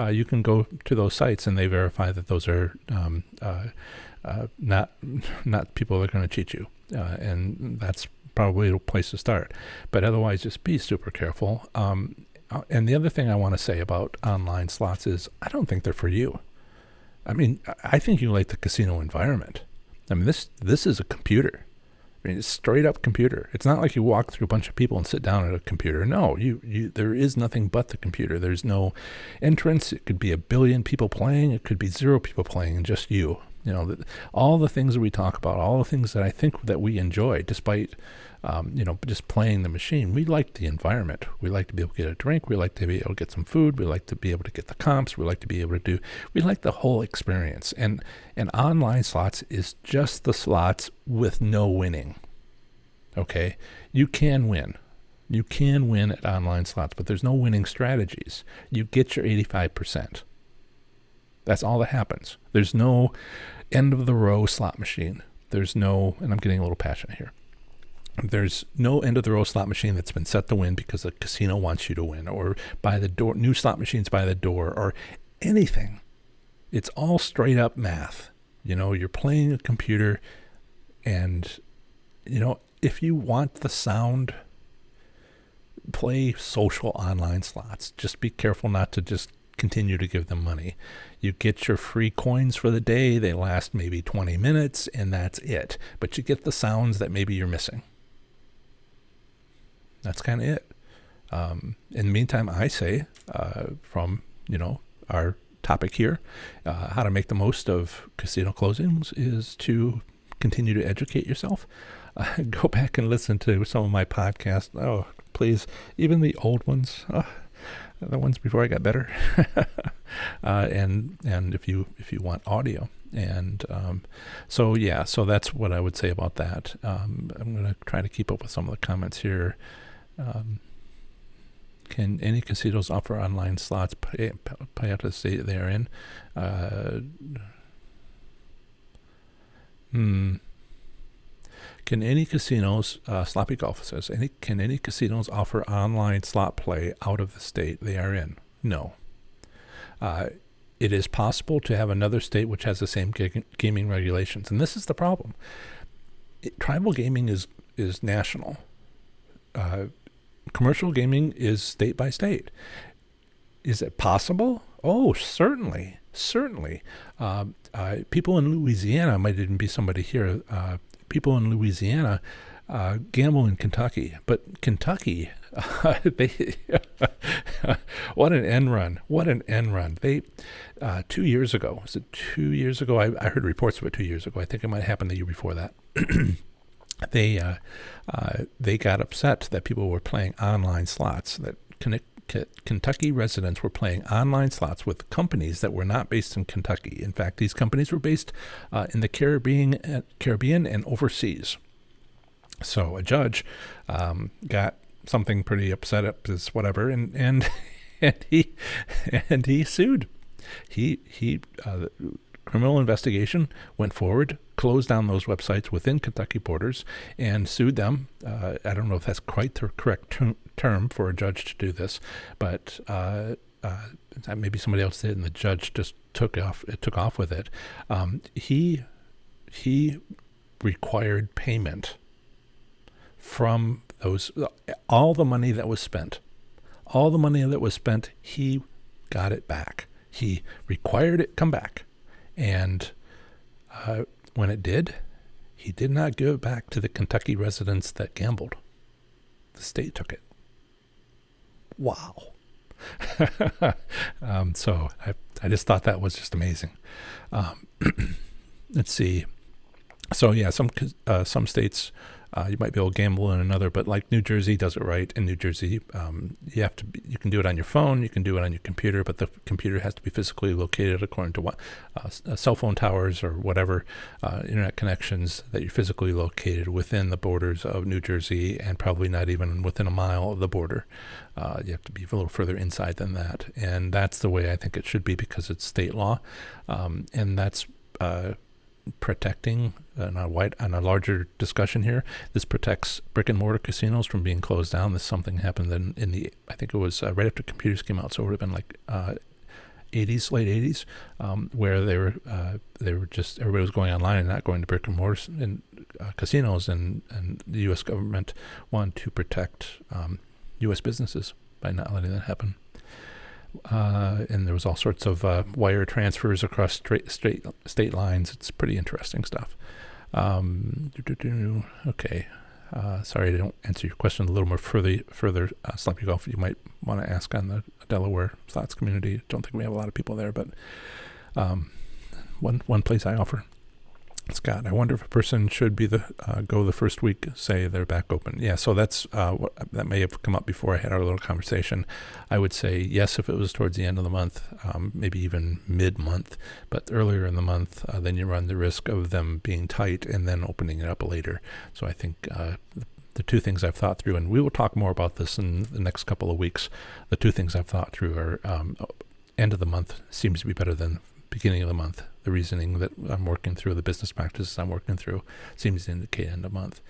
you can go to those sites and they verify that those are not people that are going to cheat you, and that's probably a place to start. But otherwise, just be super careful. And the other thing I want to say about online slots is I don't think they're for you. I mean, I think you like the casino environment. I mean, this is a computer. I mean, it's straight up computer. It's not like you walk through a bunch of people and sit down at a computer. No, there is nothing but the computer. There's no entrance. It could be 1 billion people playing. It could be 0 people playing and just you. You know, all the things that we talk about, all the things that I think that we enjoy, despite, just playing the machine. We like the environment. We like to be able to get a drink. We like to be able to get some food. We like to be able to get the comps. We like to be able to we like the whole experience. And online slots is just the slots with no winning. Okay? You can win. You can win at online slots, but there's no winning strategies. You get your 85%. That's all that happens. There's no end of the row slot machine. There's no, and I'm getting a little passionate here. There's no end of the row slot machine that's been set to win because the casino wants you to win, or by the door, new slot machines by the door, or anything. It's all straight up math. You know, you're playing a computer, and, if you want the sound, play social online slots. Just be careful not to just continue to give them money. You get your free coins for the day. They last maybe 20 minutes, and that's it. But you get the sounds that maybe you're missing. That's kind of it. In the meantime, I say, from, our topic here, how to make the most of casino closings is to continue to educate yourself. Go back and listen to some of my podcasts. Oh, please, even the old ones. The ones before I got better, and if you want audio, and so that's what I would say about that. I'm going to try to keep up with some of the comments here. Can any casinos offer online slots? Pay out to the state they are in. Can any casinos, Sloppy Golf says, can any casinos offer online slot play out of the state they are in? No. It is possible to have another state which has the same gaming regulations, and this is the problem. Tribal gaming is national. Commercial gaming is state by state. Is it possible? Oh, certainly. People in Louisiana, might even be somebody here, people in Louisiana gamble in Kentucky, but Kentucky, what an end run. They, 2 years ago, was it 2 years ago? I heard reports of it 2 years ago. I think it might have happened the year before that. They got upset that people were playing online slots, that Kentucky residents were playing online slots with companies that were not based in Kentucky. In fact, these companies were based in the Caribbean and overseas. So a judge got something pretty upset up his whatever, and he sued. He criminal investigation went forward, closed down those websites within Kentucky borders, and sued them. I don't know if that's quite the correct term for a judge to do this, but maybe somebody else did, and the judge just took off with it. He required payment from those, all the money that was spent. All the money that was spent, he got it back. He required it come back. And when it did, he did not give it back to the Kentucky residents that gambled. The state took it. Wow. So I just thought that was just amazing. Let's see. So yeah, some states You might be able to gamble in another, but like New Jersey does it right. In New Jersey, you can do it on your phone, you can do it on your computer, but the computer has to be physically located according to what cell phone towers or whatever internet connections that you're physically located within the borders of New Jersey, and probably not even within a mile of the border. You have to be a little further inside than that, and that's the way I think it should be because it's state law, and that's protecting on a larger discussion here. This protects brick and mortar casinos from being closed down. This something happened in the I think it was right after computers came out, so it would have been like 80s, late 80s, where they were just everybody was going online and not going to brick and mortar and casinos, and the U.S. government wanted to protect U.S. businesses by not letting that happen. And there was all sorts of wire transfers across state lines. It's pretty interesting stuff. Okay. Sorry, I don't answer your question a little more further. Sloppy Golf, you might want to ask on the Delaware slots community. Don't think we have a lot of people there, but one place I offer. Scott, I wonder if a person should be go the first week, say they're back open. Yeah, so that's that may have come up before I had our little conversation. I would say yes if it was towards the end of the month, maybe even mid-month, but earlier in the month, then you run the risk of them being tight and then opening it up later. So I think the two things I've thought through, and we will talk more about this in the next couple of weeks, the two things I've thought through are end of the month seems to be better than beginning of the month. The reasoning that I'm working through, the business practices I'm working through, seems to indicate end of month.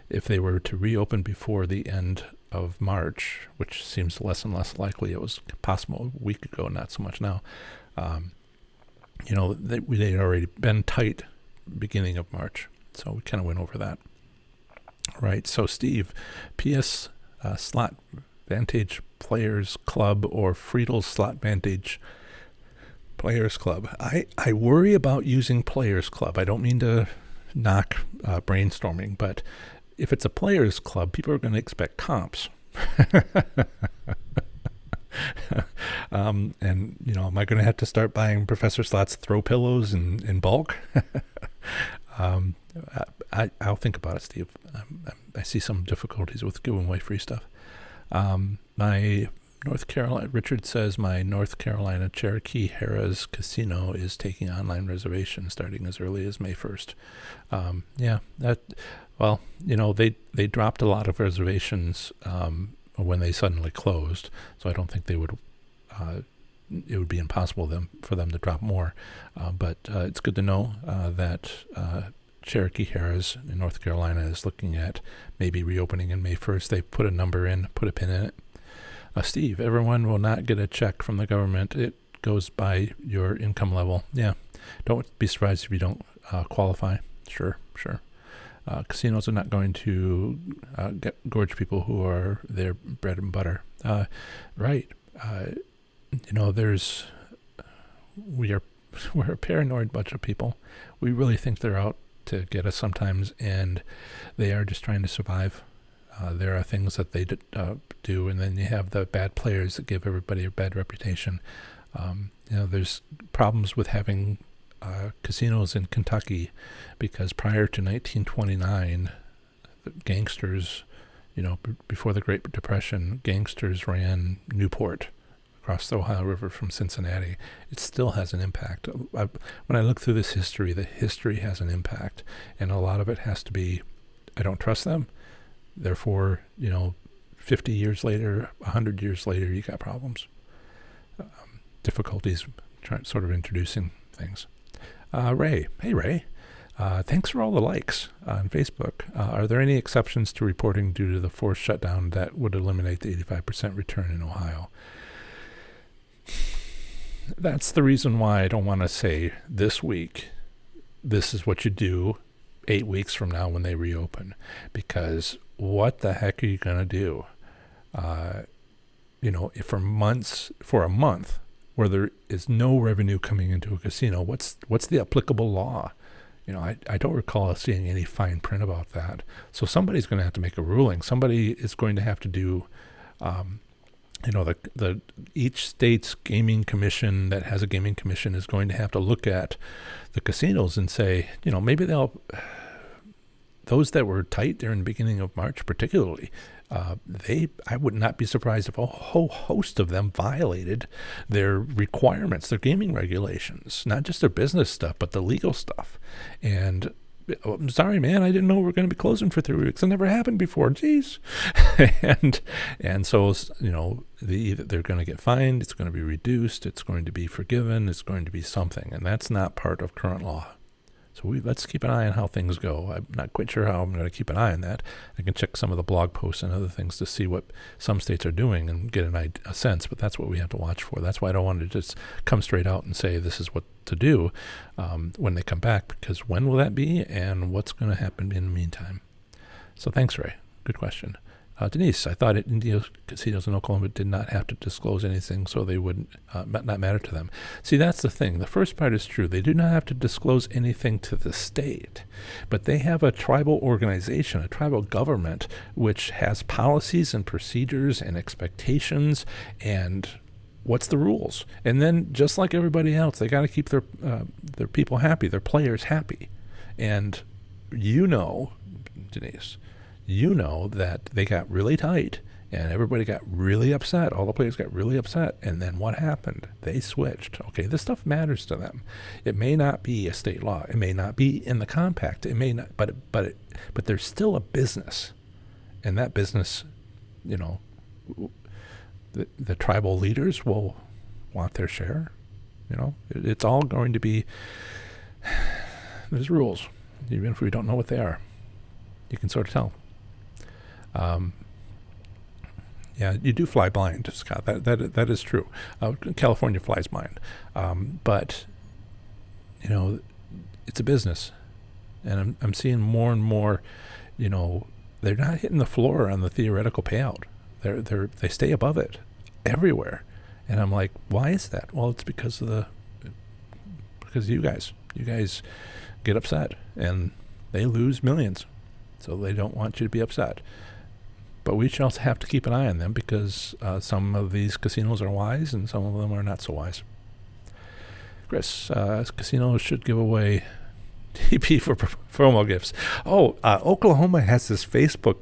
If they were to reopen before the end of March, which seems less and less likely, it was possible a week ago, not so much now. They'd already been tight beginning of March, so we kind of went over that. Right. So Steve, PS Slot Vantage Players Club or Friedel's Slot Vantage Players Club. I worry about using Players Club. I don't mean to knock brainstorming, but if it's a Players Club, people are going to expect comps. And, am I going to have to start buying Professor Slot's throw pillows in bulk? I'll think about it, Steve. I see some difficulties with giving away free stuff. My North Carolina, Richard says my North Carolina Cherokee Harrah's Casino is taking online reservations starting as early as May 1st. They dropped a lot of reservations when they suddenly closed, so I don't think it would be impossible for them to drop more. But it's good to know that Cherokee Harrah's in North Carolina is looking at maybe reopening in May 1st. They put a number in, put a pin in it. Steve, everyone will not get a check from the government. It goes by your income level. Yeah. Don't be surprised if you don't qualify. Sure. Casinos are not going to gorge people who are their bread and butter. Right. We're a paranoid bunch of people. We really think they're out to get us sometimes, and they are just trying to survive. There are things that they do, and then you have the bad players that give everybody a bad reputation. There's problems with having casinos in Kentucky because prior to 1929, the gangsters, before the Great Depression, gangsters ran Newport across the Ohio River from Cincinnati. It still has an impact. When I look through this history, the history has an impact, and a lot of it has to be, I don't trust them. Therefore, 50 years later, 100 years later, you got problems. Difficulties sort of introducing things. Ray. Hey, Ray. Thanks for all the likes on Facebook. Are there any exceptions to reporting due to the forced shutdown that would eliminate the 85% return in Ohio? That's the reason why I don't want to say this week, this is what you do 8 weeks from now when they reopen, because what the heck are you going to do? If for a month where there is no revenue coming into a casino, what's the applicable law? I don't recall seeing any fine print about that. So somebody's going to have to make a ruling. Somebody is going to have to do, each state's gaming commission that has a gaming commission is going to have to look at the casinos and say, maybe they'll those that were tight during the beginning of March, particularly, I would not be surprised if a whole host of them violated their requirements, their gaming regulations, not just their business stuff, but the legal stuff. And I'm sorry, man, I didn't know we were going to be closing for 3 weeks. It never happened before. Jeez. and so, they're going to get fined. It's going to be reduced. It's going to be forgiven. It's going to be something. And that's not part of current law. So let's keep an eye on how things go. I'm not quite sure how I'm going to keep an eye on that. I can check some of the blog posts and other things to see what some states are doing and get a sense, but that's what we have to watch for. That's why I don't want to just come straight out and say this is what to do when they come back, because when will that be and what's going to happen in the meantime? So thanks, Ray. Good question. Denise, I thought Indio casinos in Oklahoma did not have to disclose anything, so they would not matter to them. See, that's the thing. The first part is true. They do not have to disclose anything to the state, but they have a tribal organization, a tribal government, which has policies and procedures and expectations and what's the rules. And then, just like everybody else, they got to keep their people happy, their players happy. And Denise, that they got really tight and everybody got really upset. All the players got really upset. And then what happened? They switched. Okay, this stuff matters to them. It may not be a state law. It may not be in the compact. It may not, but there's still a business. And that business, the tribal leaders will want their share. It's all going to be, there's rules. Even if we don't know what they are, you can sort of tell. You do fly blind, Scott. That is true. California flies blind, but it's a business, and I'm seeing more and more. They're not hitting the floor on the theoretical payout. They stay above it everywhere, and I'm like, why is that? Well, it's because of you guys. You guys get upset, and they lose millions, so they don't want you to be upset. But we shall have to keep an eye on them because some of these casinos are wise and some of them are not so wise. Chris, casinos should give away TP for promo gifts. Oklahoma has this Facebook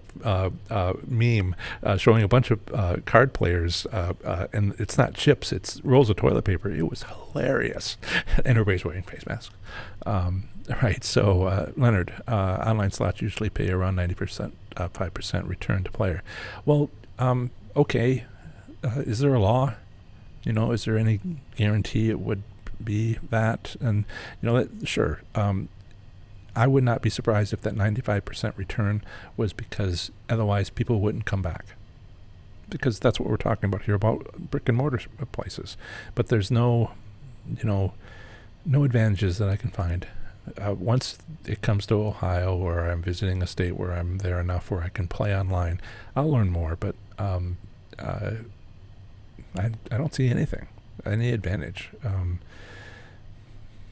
meme showing a bunch of card players, and it's not chips, it's rolls of toilet paper. It was hilarious. And everybody's wearing face masks. Right, so Leonard, online slots usually pay around 90%, 5% return to player. Well, okay, is there a law? Is there any guarantee it would be that? And, sure. I would not be surprised if that 95% return was because otherwise people wouldn't come back. Because that's what we're talking about here, about brick and mortar places. But there's no advantages that I can find. Once it comes to Ohio, or I'm visiting a state where I'm there enough where I can play online, I'll learn more. But I don't see any advantage.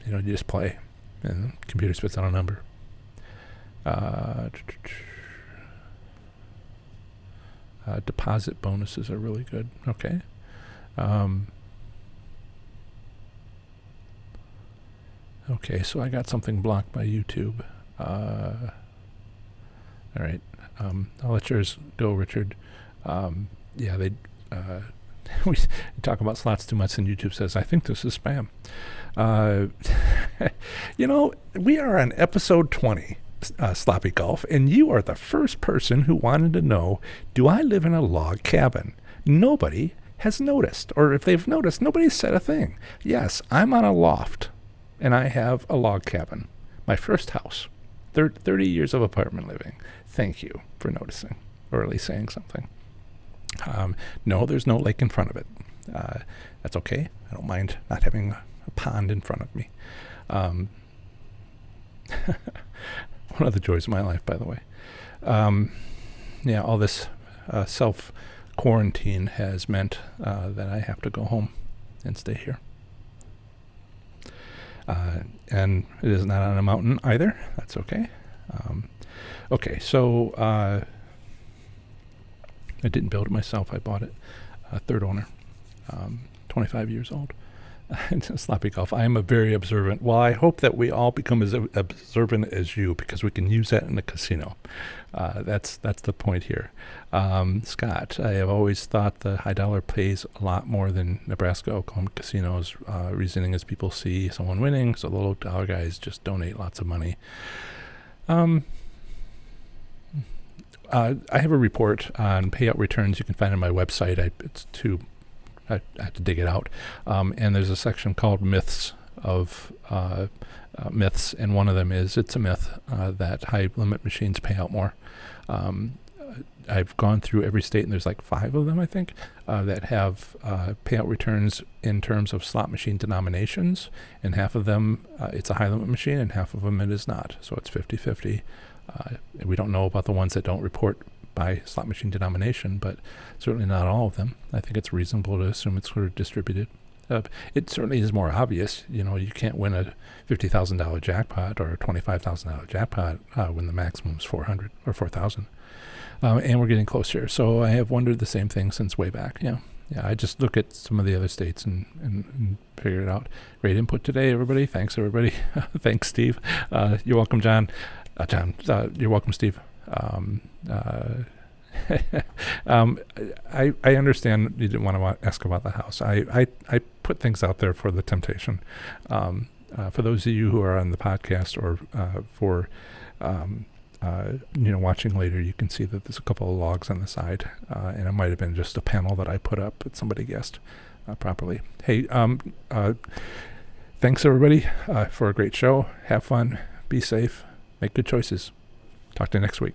You just play, and the computer spits out a number. Deposit bonuses are really good. Okay. Okay, so I got something blocked by YouTube. All right. I'll let yours go, Richard. They we talk about slots too much, and YouTube says, I think this is spam. We are on episode 20, Sloppy Golf, and you are the first person who wanted to know, do I live in a log cabin? Nobody has noticed, or if they've noticed, nobody said a thing. Yes, I'm on a loft. And I have a log cabin, my first house, 30 years of apartment living. Thank you for noticing, or at least saying something. No, there's no lake in front of it. That's okay. I don't mind not having a pond in front of me. One of the joys of my life, by the way. All this self-quarantine has meant that I have to go home and stay here. And it is not on a mountain either. That's okay. So I didn't build it myself. I bought it. Third owner, 25 years old. Sloppy golf. I am a very observant. Well, I hope that we all become as observant as you, because we can use that in the casino. That's the point here. Scott, I have always thought the high dollar pays a lot more than Nebraska Oklahoma casinos. Reasoning is people see someone winning, so the low dollar guys just donate lots of money. I have a report on payout returns you can find on my website. I have to dig it out. And there's a section called myths of myths, and one of them is it's a myth that high limit machines pay out more. I've gone through every state, and there's like 5 of them, I think, that have payout returns in terms of slot machine denominations, and half of them it's a high limit machine, and half of them it is not. So it's 50-50. We don't know about the ones that don't report by slot machine denomination, but certainly not all of them. I think it's reasonable to assume it's sort of distributed. It certainly is more obvious. You can't win a $50,000 jackpot or a $25,000 jackpot when the maximum is 400 or 4,000. And we're getting closer. So I have wondered the same thing since way back. Yeah. I just look at some of the other states and figure it out. Great input today, everybody. Thanks, everybody. Thanks, Steve. You're welcome, John. You're welcome, Steve. I understand you didn't want to ask about the house. I put things out there for the temptation. For those of you who are on the podcast or for watching later, you can see that there's a couple of logs on the side, and it might have been just a panel that I put up that somebody guessed properly. Hey, thanks everybody for a great show. Have fun. Be safe. Make good choices. Talk to you next week.